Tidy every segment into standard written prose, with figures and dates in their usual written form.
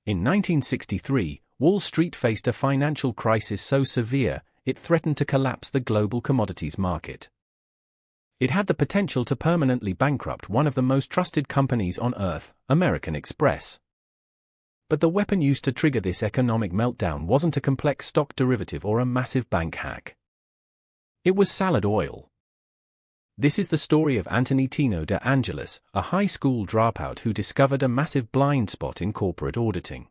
In 1963, Wall Street faced a financial crisis so severe, it threatened to collapse the global commodities market. It had the potential to permanently bankrupt one of the most trusted companies on earth, American Express. But the weapon used to trigger this economic meltdown wasn't a complex stock derivative or a massive bank hack. It was salad oil. This is the story of Anthony Tino De Angelis, a high school dropout who discovered a massive blind spot in corporate auditing.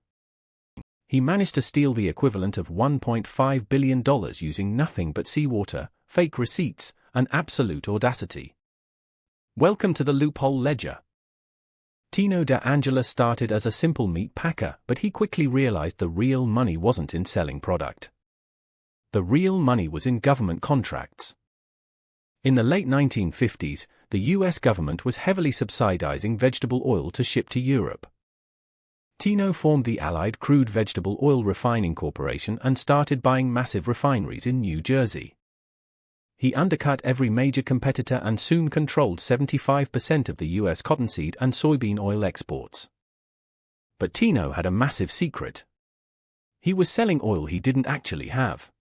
He managed to steal the equivalent of $1.5 billion using nothing but seawater, fake receipts, and absolute audacity. Welcome to the Loophole Ledger. Tino De Angelis started as a simple meat packer, but he quickly realized the real money wasn't in selling product. The real money was in government contracts. In the late 1950s, the US government was heavily subsidizing vegetable oil to ship to Europe. Tino formed the Allied Crude Vegetable Oil Refining Corporation and started buying massive refineries in New Jersey. He undercut every major competitor and soon controlled 75% of the US cottonseed and soybean oil exports. But Tino had a massive secret. He was selling oil he didn't actually have.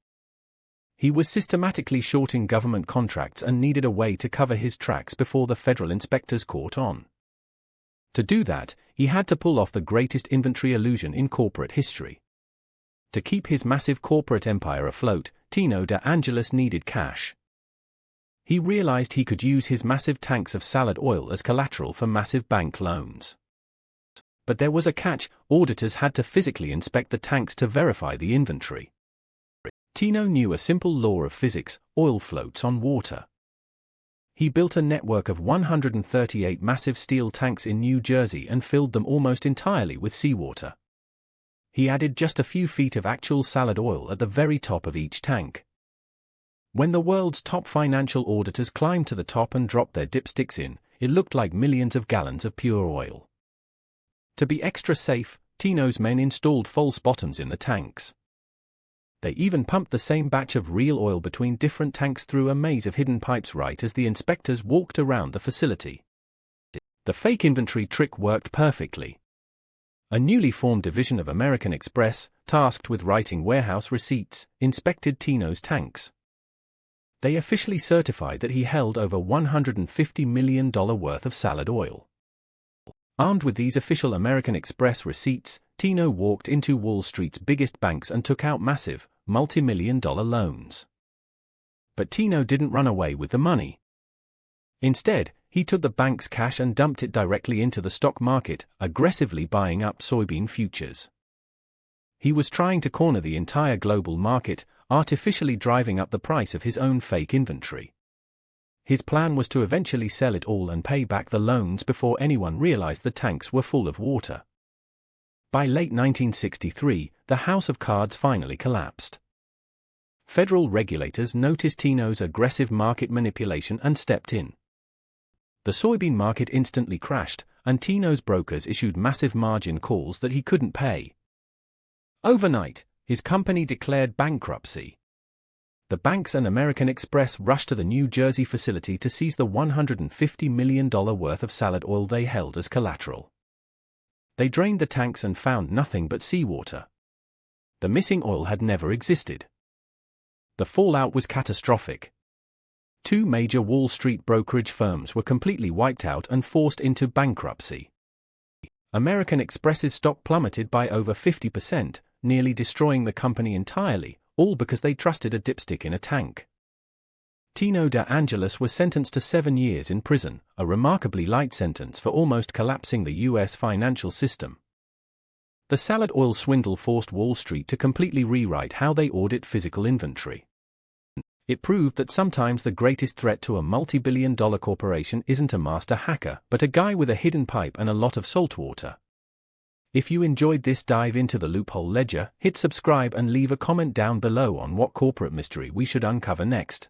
He was systematically shorting government contracts and needed a way to cover his tracks before the federal inspectors caught on. To do that, he had to pull off the greatest inventory illusion in corporate history. To keep his massive corporate empire afloat, Tino De Angelis needed cash. He realized he could use his massive tanks of salad oil as collateral for massive bank loans. But there was a catch: auditors had to physically inspect the tanks to verify the inventory. Tino knew a simple law of physics: oil floats on water. He built a network of 138 massive steel tanks in New Jersey and filled them almost entirely with seawater. He added just a few feet of actual salad oil at the very top of each tank. When the world's top financial auditors climbed to the top and dropped their dipsticks in, it looked like millions of gallons of pure oil. To be extra safe, Tino's men installed false bottoms in the tanks. They even pumped the same batch of real oil between different tanks through a maze of hidden pipes right as the inspectors walked around the facility. The fake inventory trick worked perfectly. A newly formed division of American Express, tasked with writing warehouse receipts, inspected Tino's tanks. They officially certified that he held over $150 million worth of salad oil. Armed with these official American Express receipts, Tino walked into Wall Street's biggest banks and took out massive, multi-million-dollar loans. But Tino didn't run away with the money. Instead, he took the bank's cash and dumped it directly into the stock market, aggressively buying up soybean futures. He was trying to corner the entire global market, artificially driving up the price of his own fake inventory. His plan was to eventually sell it all and pay back the loans before anyone realized the tanks were full of water. By late 1963, the house of cards finally collapsed. Federal regulators noticed Tino's aggressive market manipulation and stepped in. The soybean market instantly crashed, and Tino's brokers issued massive margin calls that he couldn't pay. Overnight, his company declared bankruptcy. The banks and American Express rushed to the New Jersey facility to seize the $150 million worth of salad oil they held as collateral. They drained the tanks and found nothing but seawater. The missing oil had never existed. The fallout was catastrophic. Two major Wall Street brokerage firms were completely wiped out and forced into bankruptcy. American Express's stock plummeted by over 50%, nearly destroying the company entirely, all because they trusted a dipstick in a tank. Tino De Angelis was sentenced to 7 years in prison, a remarkably light sentence for almost collapsing the US financial system. The salad oil swindle forced Wall Street to completely rewrite how they audit physical inventory. It proved that sometimes the greatest threat to a multi-billion-dollar corporation isn't a master hacker, but a guy with a hidden pipe and a lot of saltwater. If you enjoyed this dive into the Loophole Ledger, hit subscribe and leave a comment down below on what corporate mystery we should uncover next.